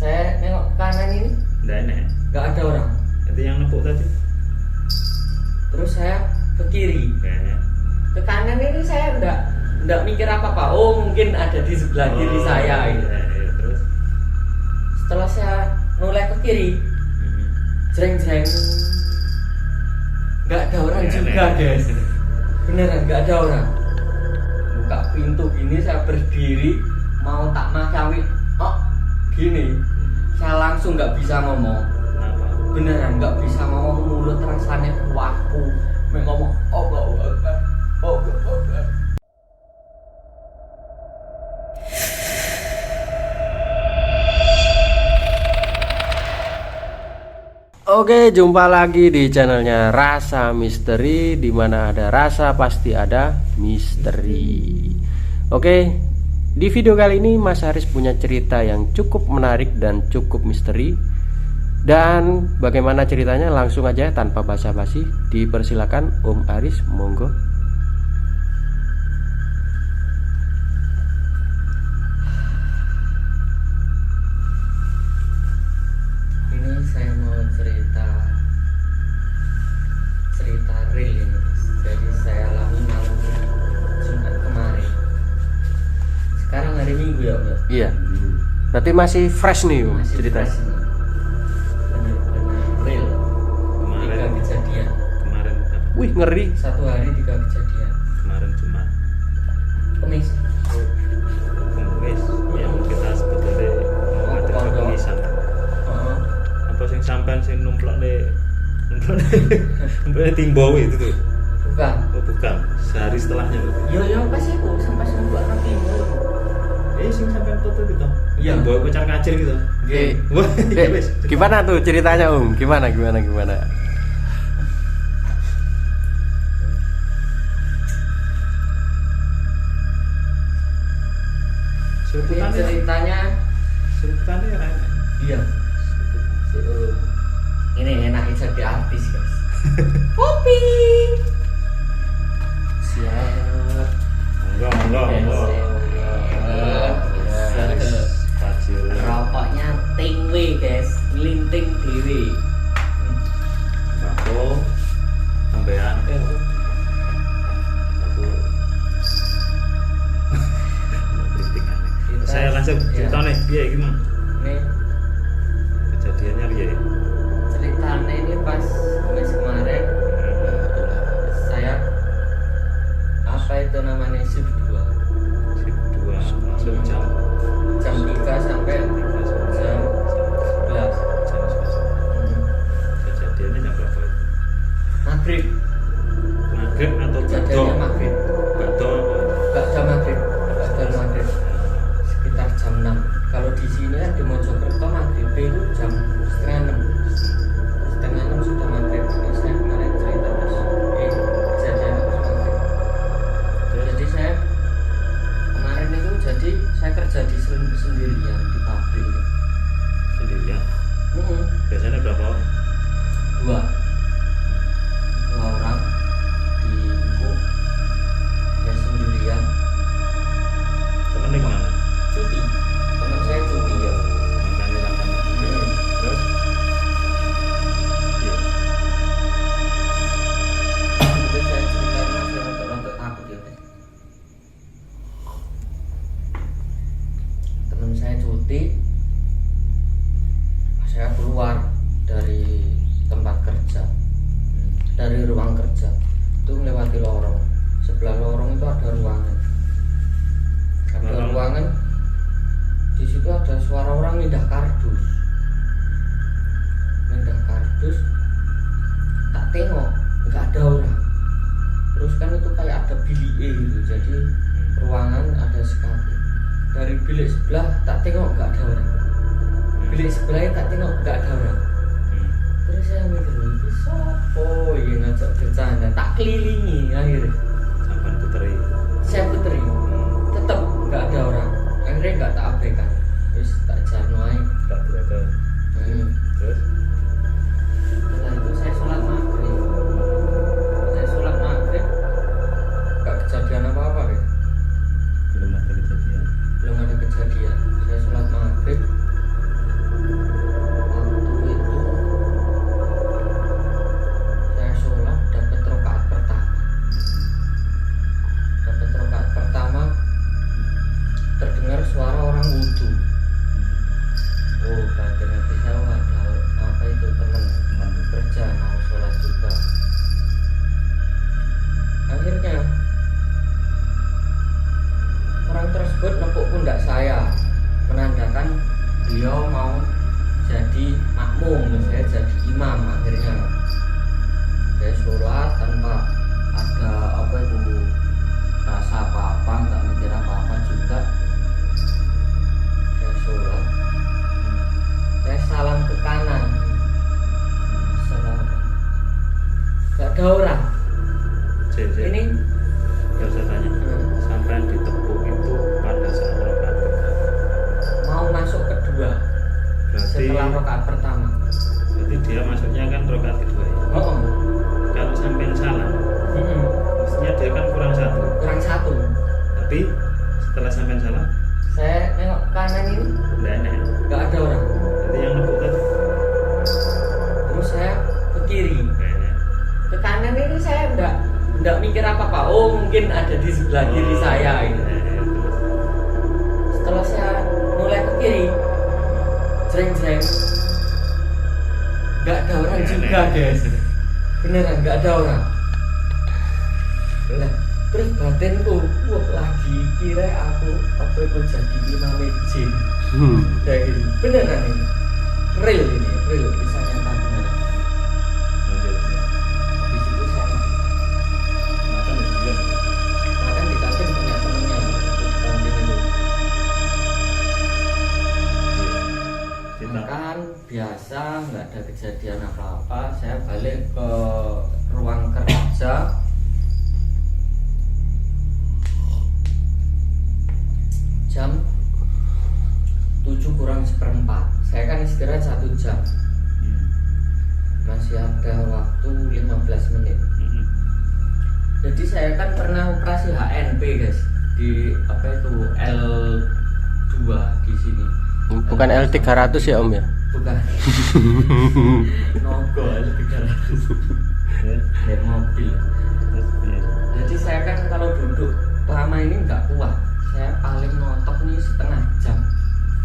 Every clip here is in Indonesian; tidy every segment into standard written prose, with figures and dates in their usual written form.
Saya nengok ke kanan ini Nggak enak. nggak ada orang. Nanti yang nepuk tadi. Terus saya ke kiri, Kayaknya. ke kanan ini saya nggak mikir apa-apa. Oh mungkin ada di sebelah kiri saya. Gitu. Iya, terus. Setelah saya noleh ke kiri, jreng-jreng, nggak ada orang Nggak juga enak. guys. Beneran nggak ada orang. Buka pintu gini saya berdiri mau tak macawi, oh gini, saya langsung nggak bisa ngomong. Kenapa? Beneran nggak bisa ngomong, mulut rasanya waku, mau ngomong Allahu Akbar, Allahu Akbar. Oke, jumpa lagi di channelnya Rasa Misteri, di mana ada rasa pasti ada misteri. Oke, di video kali ini Mas Haris punya cerita yang cukup menarik dan cukup misteri. Dan bagaimana ceritanya, langsung aja tanpa basa-basi dipersilakan Om Haris, monggo. Ini saya mau cerita real ini. Jadi saya alami malam Jumat kemarin. Sekarang hari Minggu ya, Mbak? Iya, berarti masih fresh nih Om Masih ceritanya. fresh ini. Benar-benar real. Kemarin. 3 kejadian. Kemarin apa? Wih, ngeri. 1 hari 3 kejadian. Kemarin Jumat. Kemis. Kemis. Yang kita sebetulnya mau ada Pondok. kemisan. Oh, Apa sing sampean sing numplokne timbo itu tuh. bukan. Oh bukan, sehari setelahnya berarti. Yo pas itu sampai sembuh nanti. Sing sampean foto gitu. Iya. Bawa kocar kacir gitu. Oke. Wah, iya wis. Gimana tuh ceritanya Om? Gimana? Ini Sebutannya ceritanya ya enak. iya. Ini enak jadi artis guys. Kopi. Siap. Enggak. Siap. Kacil. Rokoknya tingwe guys, ngelinting dewe. Aku sampean aku kritingan. Saya langsung cerita nih, piye gimana? Ini Kejadiannya piye? ceritanya ini pas Kamis kemarin saya apa itu namanya shift 2 Shift 2 masuk jam jam 3 sampai 3 sampai jam 11. jam 11. Kejadiannya jam berapa itu? Maghrib. Maghrib atau Kejadiannya maghrib. Beto apa? Gak jam maghrib. Sekitar jam 6. Kalau di sini kan di Mojokerto maghrib itu jam setengah 6. Setengah 6 sudah maghrib. Ini saya kemarin cerita pas kejadiannya pas maghrib. Jadi saya kemarin itu saya kerja di sendirian di pabrik itu. Sendirian. Biasanya berapa orang? Dua orang di ibu saya sendirian. Temennya kemana? Cuti, teman saya cuti ya. Makanya sampai terus iya. Jadi saya ceritain masih rontok-rontok takut ya guys. Teman saya cuti, saya keluar dari tempat kerja, dari ruang kerja itu melewati lorong. Sebelah lorong itu ada ruangan. Ada ruangan. Di situ ada suara orang mindah kardus. Tak tengok, nggak ada orang. Terus kan itu kayak ada bilik gitu. Jadi ruangan ada sekali. Dari bilik sebelah tak tengok nggak ada orang. Bilik sebelahnya tak tengok nggak ada orang. Terus saya mikir, ini sopo yang ngajak bercanda. Tak kelilingi akhirnya. Sampai puteri. Saya puteri, tetap nggak ada orang. Akhirnya nggak tak abaikan. Terus tak jarno aja. Tak berapa. Terus Setelah itu saya sholat maghrib. Nggak kejadian apa-apa kan? belum ada kejadian. Belum ada kejadian. Saya sholat maghrib. makmum, saya jadi imam akhirnya. Saya sholat tanpa ada apa itu rasa apa-apa, nggak mikir apa-apa juga. Saya sholat, saya salam ke kanan, salam, nggak ada orang. Ini Gak usah tanya. Sampai ditepuk itu pada saat rakaat kedua. mau masuk kedua Berarti setelah rakaat pertama. berarti dia masuknya kan rakaat kedua ya. Oh, Kalau sampai salam, mestinya dia kan kurang satu. kurang satu. Tapi setelah sampai salam, Saya nengok kanan ini enggak enak. nggak ada orang. Berarti yang nepuk tadi Terus saya ke kiri, kayaknya. ke kanan ini saya nggak mikir apa-apa. Oh mungkin ada di sebelah kiri saya ini. Setelah saya mulai ke kiri, jreng-jreng, nggak ada orang juga guys. Beneran nggak ada orang. Nah, terus batinku, wah lagi kira aku apa itu jadi imam jin. Kayak gini, beneran ini, real bisa nyata beneran. Di situ saya Makan juga. makan di kantin punya temennya, di kantin itu. Kita Makan biasa, nggak ada kejadian apa-apa. Saya balik ke ruang kerja. Jam 7 kurang seperempat. Saya kan istirahat 1 jam. Masih ada waktu 15 menit. Jadi saya kan pernah operasi HNP guys, di apa itu L2 di sini. Bukan L300 ya Om ya? Bukan. Nogo L300. Kayak mobil. Jadi saya kan kalau duduk lama ini nggak kuat. Saya paling ngotot nih setengah jam.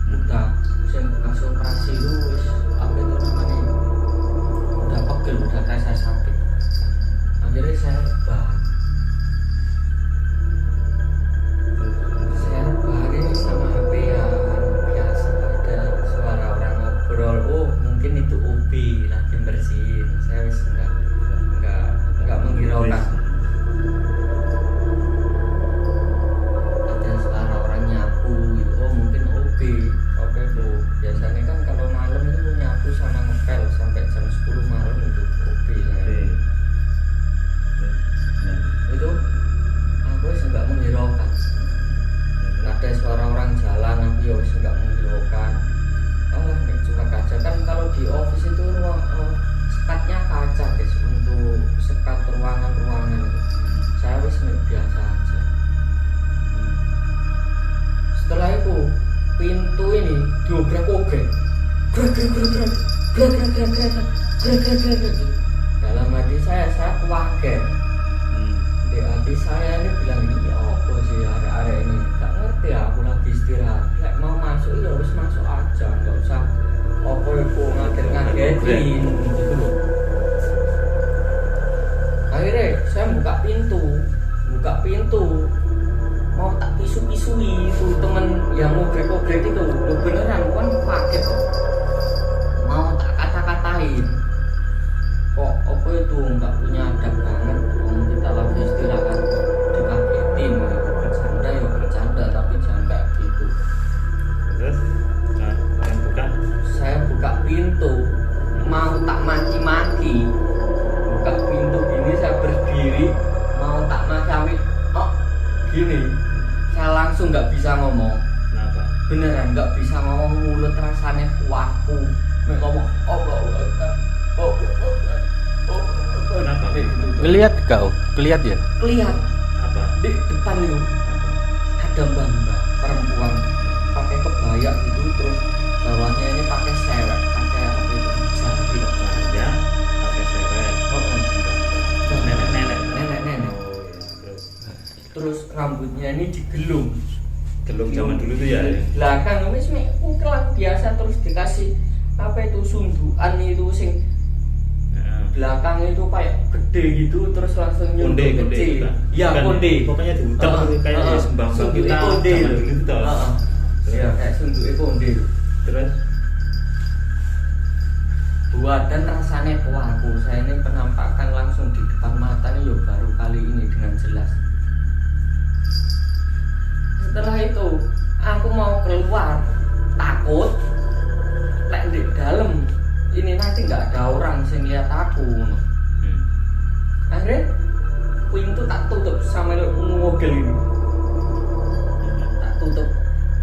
Udah saya bekas operasi itu wis apa itu namanya? Udah pegel, udah rasa sakit. Akhirnya saya rebahan. Saya rebahan sama HP ya biasa ada suara orang ngobrol. Oh mungkin itu OB lagi bersihin. Saya wis nggak menghiraukan. Ada suara orang nyapu gitu. Oh mungkin OB. Oke bu. Biasanya kan kalau malam itu nyapu sama ngepel sampai jam 10 malam itu OB ya. Itu aku wis nggak menghiraukan. Ada suara orang jalan aku ya wis nggak menghiraukan. Nek cuma kaca kan kalau di office itu ruang sekatnya kaca guys untuk sekat ruangan itu. Saya wis biasa aja. Setelah itu pintu ini diobrak-obrak. Grek. Dalam hati saya kaget. Di hati saya ini bilang ini apa sih area ini, gak ngerti aku lagi istirahat. Lek mau masuk ya harus masuk aja, nggak usah apa itu ngaget-ngagetin gitu loh. Akhirnya saya buka pintu mau tak pisu-pisui itu temen yang ngobrek-ngobrek itu lo beneran kan kaget kok. Mau tak kata-katain kok apa itu nggak punya adab banget. Kita lagi istirahat kok dikagetin gitu. Bercanda tapi jangan kayak gitu. Terus kalian buka. Saya buka pintu mau tak maki-maki, buka pintu gini saya berdiri mau tak maki-maki. Oh gini saya langsung nggak bisa ngomong. Kenapa? Beneran nggak bisa ngomong, mulut rasanya kuatku ngomong Kenapa? Ngelihat kau, kelihat ya? Kelihatan Apa? di depan itu ada mbak perempuan pakai kebaya gitu, terus bawahnya ini pakai sewek, pakai apa itu jari. Ya, pakai seret. Nenek-nenek. Nenek. Terus rambutnya ini digelung. Gelung zaman dulu tuh ya. Belakang wis uklan biasa, terus dikasih apa itu sundukan itu sing belakang itu kayak gede gitu, terus langsung nyunduk kecil. Bukan? Ya Bukan, konde. Pokoknya diutak kayak sembang-sembang kita konde. zaman dulu itu toh. Iya, kayak sunduke konde. Terus berdua dan rasanya ke aku. Saya ini penampakan langsung di depan mata nih baru kali ini dengan jelas. Setelah itu aku mau keluar, takut lek di dalam ini nanti nggak ada orang sing lihat aku. Akhirnya pintu tak tutup sama ngogel ini, tak tutup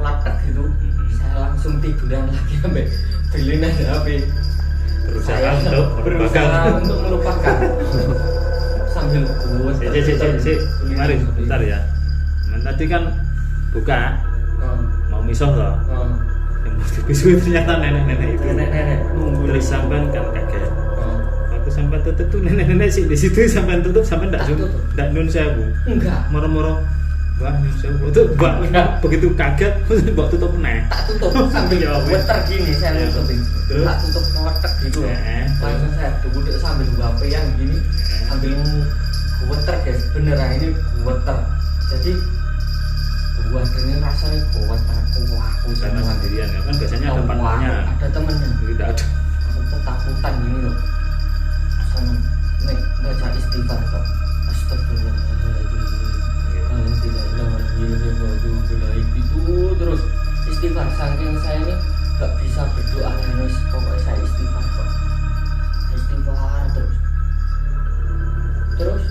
latek gitu. Saya langsung tiduran lagi sampai beliin ada HP. Berusaha untuk melupakan sambil buat. Mari bentar ya. Tadi kan buka mau misoh loh. Yang mau dipisu ternyata nenek-nenek itu. Nenek nunggu. Terus sampean kan kaget. Aku sampai tutup tuh nenek-nenek sih di situ sampai tutup sampai ndak nun sewu. Enggak. Moro-moro Mbak nun sewu tuh Mbak begitu kaget Mbak tutup neh. Tak tutup sambil weter gini saya tutupin. Terus? Tak tutup weter gitu. Langsung saya duduk sambil HP yang gini sambil weter guys. Beneran ini weter. Jadi buat ini rasanya weter aku karena semua. sendirian ya kan biasanya ada partnernya. Ada temennya. Tidak ada. Aku ketakutan gini loh. Sana nek baca istighfar kok. Astagfirullahaladzim. Itu terus istighfar saking saya ini gak bisa berdoa harus pokoknya saya istighfar kok. Istighfar terus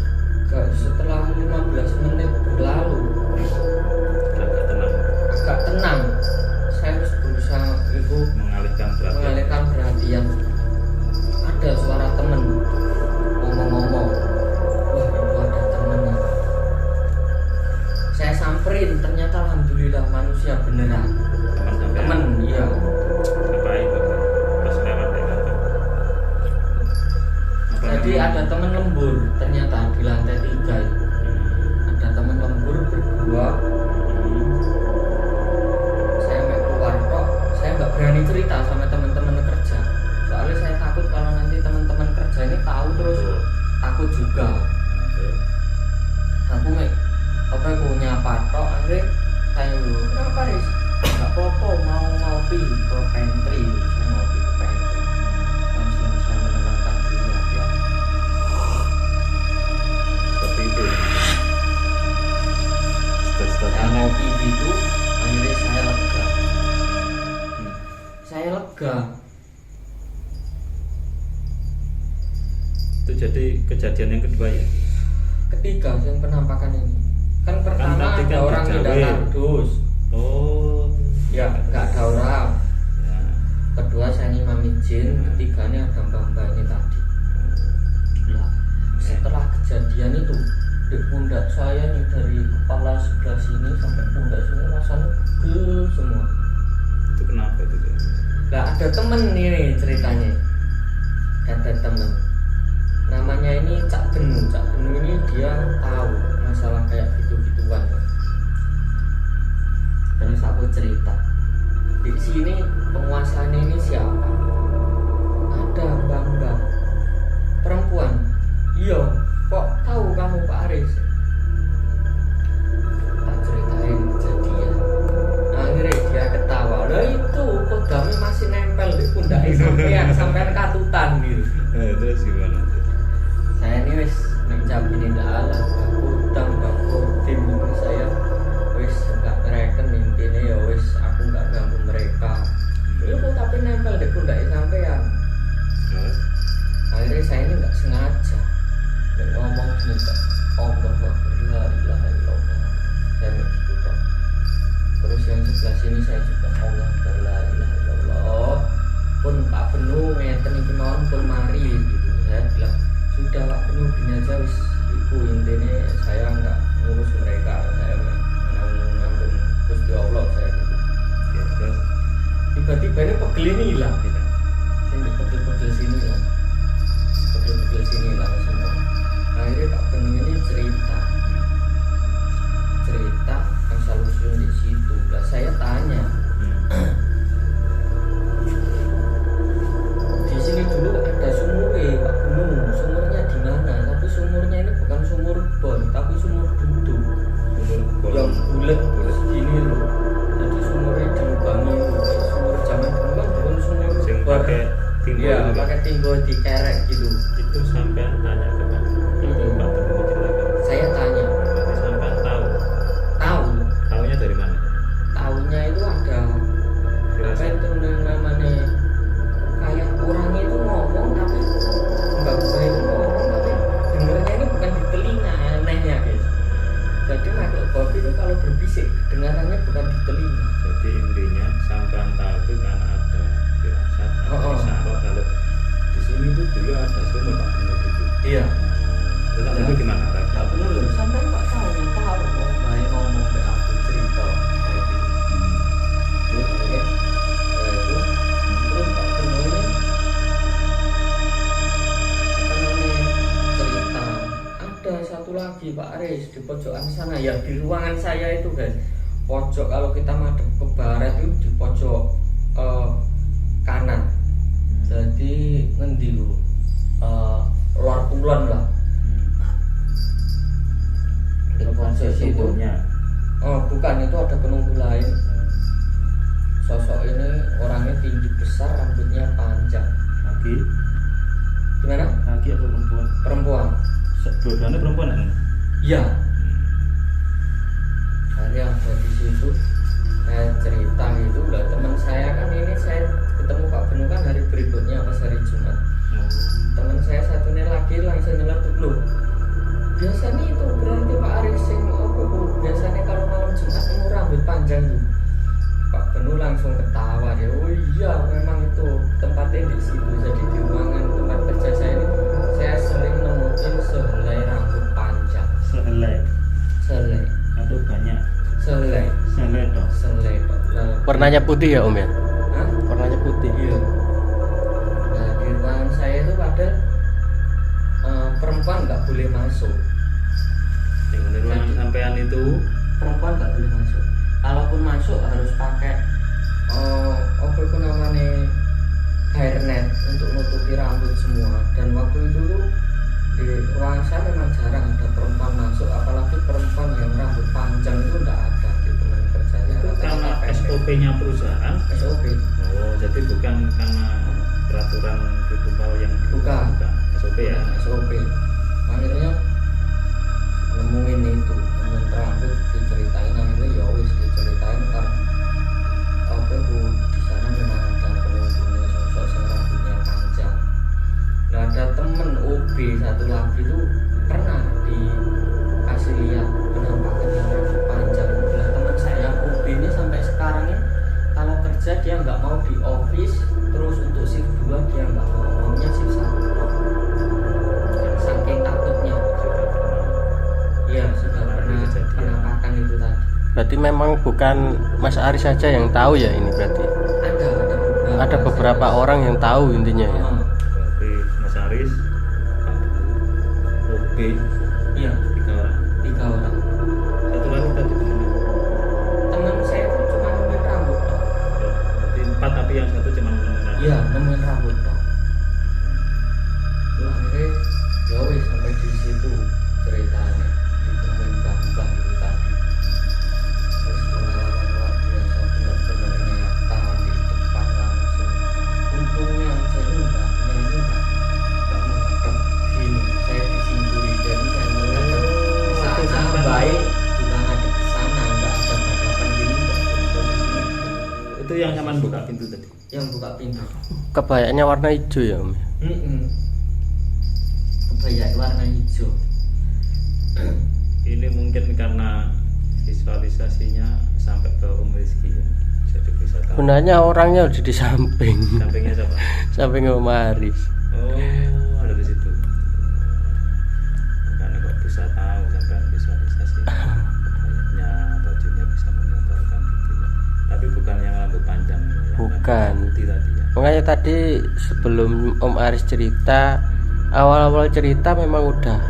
gak setelah 15 menit berlalu agak tenang. Saya harus berusaha itu mengalihkan perhatian. Ada suara temen ngomong-ngomong, wah itu ada temennya. Saya samperin, ternyata alhamdulillah manusia beneran. Temen, iya. Ngapain pas lewat ya? Jadi ada temen lembur, ternyata di lantai 3 itu. Ada temen lembur berdua. Saya mau keluar kok, saya nggak berani cerita sama teman-teman kerja. Soalnya saya takut kalau nanti teman-teman kerja ini tahu terus takut juga. Aku aku nyapa tok, akhirnya tanya dulu, kenapa Riz? Nggak apa-apa, mau ngopi ke pantry. Saya ngopi ke pantry. Langsung saya menenangkan diri ya. Seperti itu. Saya ngopi gitu, akhirnya saya lega. Saya lega. Itu jadi kejadian yang kedua ya. Ketiga yang penampakan ini. Kan pertama tadi ada kan orang dijawe. tidak kardus. Oh. Ya, nggak ada orang. Ya. Kedua saya ngimami jin, ketiganya ada mbak-mbak ini tadi. Nah, setelah kejadian itu di pundak saya nih dari kepala sebelah sini sampai pundak sini rasanya pegel semua. Itu kenapa itu? Nah, ada temen nih ceritanya. Ada temen. Namanya ini Cak Benu. Cak Benu ini dia tahu masalah kayak gitu-gituan. Terus aku cerita. Di sini penguasanya ini siapa? Ada mbak-mbak perempuan. Iya, kok tahu kamu Pak Aris? Tak ceritain kejadian. Akhirnya dia ketawa. Lah itu kodamnya masih nempel di pundaknya sampean katutan gitu. Terus gimana? Saya ini wis menjawabin Allah, aku utang aku tim ini saya wis nggak ngereken intinya ya wis aku nggak ganggu mereka. Itu tapi nempel di pundak sampean. Akhirnya saya ini nggak sengaja dan ngomong gini kok, Allah la ilaha illallah. Saya begitu kok. Terus yang sebelah sini saya juga Allah la ilaha illallah. Pun Pak Benu ngeten iki mawon pun mari gitu. Saya bilang sudah Pak Benu gini aja wis ibu intinya saya nggak ngurus mereka, saya menanggung Gusti Allah saya gitu. Ya, terus Tiba-tiba ini pegel ini hilang tidak? Sini pegel sini hilang, pegel sini hilang semua. Akhirnya Pak Benu ini cerita asal usul di situ. Lah saya tanya, di sini dulu ada sumurnya Pak Benu, sumurnya di mana? Tapi sumurnya ini bukan sumur bor, tapi sumur duduk yang bulat segini loh. Jadi sumurnya dilubangi loh. Sumur zaman dulu kan bukan sumur sing bor. pakai timbul Iya, juga. pakai timbul dikerek gitu. Itu sampai tanya ke Pak Pak Teguh menceritakan. Saya tanya, Berarti sampai tahu. tahu, Tahunya dari mana? tahunya itu ada apa Firasat. itu namanya, kayak orangnya itu ngomong tapi mbak itu ngomong tapi dengarnya ini bukan di telinga, anehnya guys. Jadi makhluk gaib itu kalau berbisik dengarannya bukan di telinga. Jadi intinya sampean tahu itu karena ada firasat, ada Oh. isyarat kalau di sini itu dulu ada sumur Pak Menur itu. Iya. Terus itu gimana? Nggak bener loh, sampai nggak tahu kok main ngomong ke aku cerita kayak gitu. Terus akhirnya ya itu terus Pak Beno ini apa namanya cerita ada satu lagi Pak Aris di pojokan sana ya di ruangan saya itu guys, pojok kalau kita madep ke barat itu di pojok kanan. Jadi ngendi lu luar kulon lah. Di pojok situ. Sumurnya. Oh bukan, itu ada penunggu lain. Sosok ini orangnya tinggi besar, rambutnya panjang. Laki, Gimana? laki atau perempuan? Perempuan. Dua-duanya perempuan kan? Iya. Akhirnya ada di situ. Saya cerita gitu lah, teman saya kan ini saya ketemu Pak Benu kan hari berikutnya pas hari Jumat. Teman saya satunya lagi langsung nyeletuk loh. Biasanya itu berarti Pak Aris yang biasanya kalau malam Jumat ini rambut panjang tuh. Pak Benu langsung ketawa dia. Oh iya memang itu tempatnya di situ. Jadi di ruangan tempat kerja saya ini saya sering nemuin sehelai rambut panjang. Sehelai Selai, atau banyak? selai, Sehelai toh. selai Pak. Lah, Warnanya putih ya Om ya? hah? Warnanya putih. Iya. Nah di ruangan saya itu pada perempuan nggak boleh masuk. Yang di ruangan sampean itu Perempuan nggak boleh masuk. Kalaupun masuk harus pakai apa itu namanya hairnet untuk nutupi rambut semua. Dan waktu itu tuh di ruangan saya memang jarang ada perempuan masuk, apalagi perempuan yang rambut panjang itu nggak ada di teman kerja saya. itu karena SOP-nya perusahaan. SOP. Oh, jadi bukan karena peraturan ritual yang Bukan. SOP ya. SOP. Akhirnya nemuin itu, nemuin rambut, diceritain akhirnya ya wis diceritain karena apa bu di sana memang ada penunggunya sosok yang rambutnya panjang. Nah ada temen OB satu lagi tuh pernah dikasih lihat penampakan yang rambut panjang. Nah teman saya OB ini sampai sekarang ini kalau kerja dia nggak mau di office, terus untuk shift 2 dia nggak maunya shift 1. Saking takutnya. Iya sudah pernah penampakan itu tadi. Berarti memang bukan Mas Aris saja yang tahu ya ini berarti. Ada beberapa orang yang tahu intinya ya. Berarti Mas Aris, Pak Teguh, OB, Iya 3 orang. 3 orang. Satu lagi tadi temennya. Teman saya itu cuma nemuin rambut toh. Oh, berarti 4 tapi yang satu cuma menemukan. Iya nemuin rambut toh. Terus akhirnya ya wis sampai di situ ceritanya ditemuin mbah-mbah itu tadi. Terus pengalaman luar biasa benar-benar nyata di depan langsung. Untungnya saya ini mbahnya ini nggak menghadap gini. Saya disingguri jadi saya menghadap ke sana baik juga ngadep ke sana nggak ada hadapan gini nggak jadi posisinya. Itu yang nyaman buka pintu tadi. Yang buka pintu. Kebayanya warna hijau ya Om. Kebaya warna hijau. Ini mungkin karena visualisasinya sampai ke Om Rizky ya. Jadi bisa tahu. Sebenarnya orangnya udah di samping. Sampingnya siapa? Samping Om Aris. Oh, ada di situ. Makanya kok bisa tahu sampai visualisasi. Kayaknya bajunya bisa menggambarkan gitu ya. Tapi bukan yang rambut panjang ya. Yang Bukan. rambut putih tadi ya. Makanya tadi sebelum Om Aris cerita, awal-awal cerita memang udah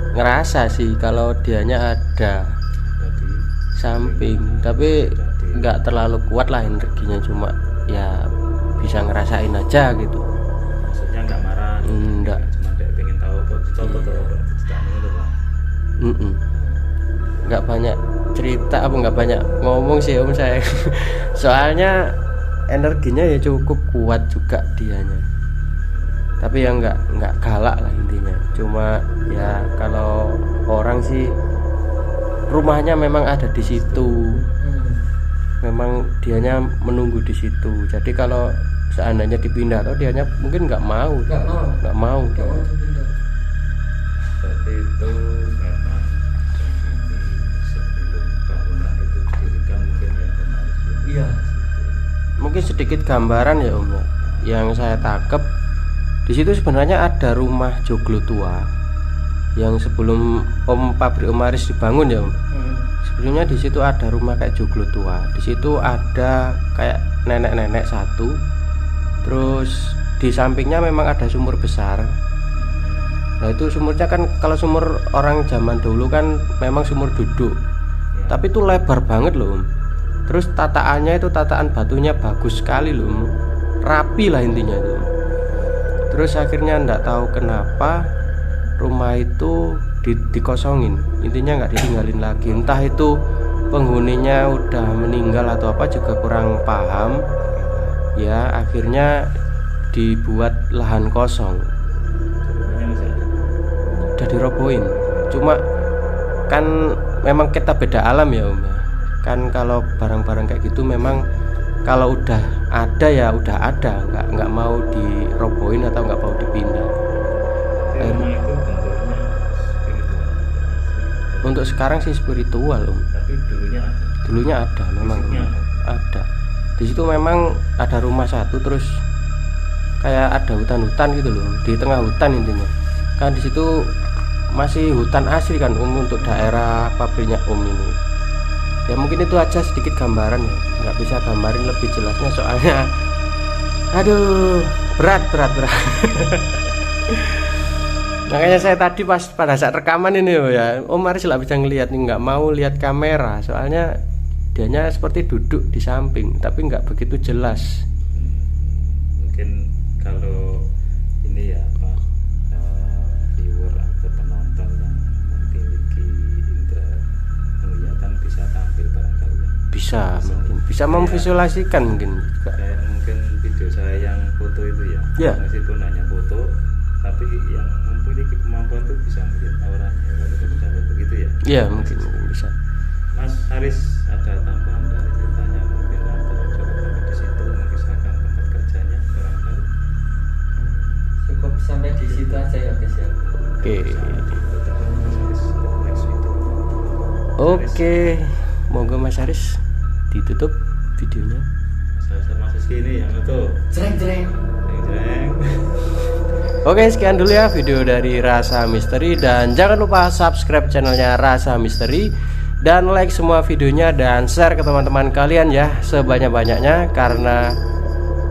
ngerasa sih kalau dianya ada Jadi samping, tapi nggak terlalu kuat lah energinya, cuma ya bisa ngerasain aja gitu. maksudnya nggak marah. Enggak. Cuma dia pengen tahu kok dicontoh atau apa. Ceritanya itu Pak. Nggak banyak cerita apa nggak banyak ngomong sih Om saya. Soalnya energinya ya cukup kuat juga dianya. tapi ya nggak galak lah intinya. Cuma ya kalau orang sih rumahnya memang ada di situ, memang dianya menunggu di situ. Jadi kalau seandainya dipindah atau dianya mungkin nggak mau dipindah. Berarti itu memang penghuni sebelum bangunan itu didirikan mungkin ya rumah itu. Iya. Mungkin sedikit gambaran ya Om ya, yang saya tangkap di situ sebenarnya ada rumah joglo tua yang sebelum pabrik Om Aris dibangun ya Om. Sebelumnya di situ ada rumah kayak joglo tua. Di situ ada kayak nenek-nenek satu. Terus di sampingnya memang ada sumur besar. Nah itu sumurnya kan kalau sumur orang zaman dulu kan memang sumur duduk. Tapi itu lebar banget loh Om. Terus tataannya itu tataan batunya bagus sekali loh Om. Rapi lah intinya itu. Terus akhirnya ndak tahu kenapa rumah itu dikosongin. Intinya nggak ditinggalin lagi. Entah itu penghuninya udah meninggal atau apa juga kurang paham. Ya akhirnya dibuat lahan kosong. Udah dirobohin. Cuma kan memang kita beda alam ya Om ya. Kan kalau barang-barang kayak gitu memang kalau udah ada ya udah ada, nggak mau dirobohin atau nggak mau dipindah. Rumah itu bentuknya spiritual. Untuk sekarang sih spiritual Om. Tapi dulunya ada memang ada. Di situ memang ada rumah satu, terus kayak ada hutan-hutan gitu loh, di tengah hutan intinya. Kan di situ masih hutan asli kan Om untuk daerah pabriknya Om ini. Ya mungkin itu aja sedikit gambaran ya, nggak bisa gambarin lebih jelasnya soalnya aduh berat makanya saya tadi pas pada saat rekaman ini ya Om Aris nggak bisa ngelihat nih, nggak mau lihat kamera soalnya dianya seperti duduk di samping tapi nggak begitu jelas. Mungkin kalau ini ya apa viewer atau penonton yang memiliki indera penglihatan bisa tampil barangkali ya. Mungkin bisa memvisualisasikan mungkin juga. Kayak mungkin video saya yang foto itu ya. Meskipun hanya foto, tapi yang memiliki kemampuan itu bisa melihat auranya walaupun sampai begitu ya. Iya mungkin bisa. Mas Haris ada tambahan dari ceritanya, mungkin ada coba sampai di situ mengisahkan tempat kerjanya barangkali. Cukup sampai di situ aja ya guys ya. Oke, monggo Mas Haris ditutup videonya. Mas ini yang itu. Jreng. Oke, sekian dulu ya video dari Rasa Misteri, dan jangan lupa subscribe channelnya Rasa Misteri dan like semua videonya dan share ke teman-teman kalian ya sebanyak-banyaknya, karena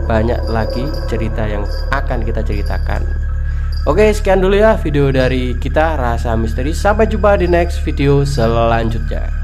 banyak lagi cerita yang akan kita ceritakan. Oke, sekian dulu ya video dari kita Rasa Misteri. Sampai jumpa di next video selanjutnya.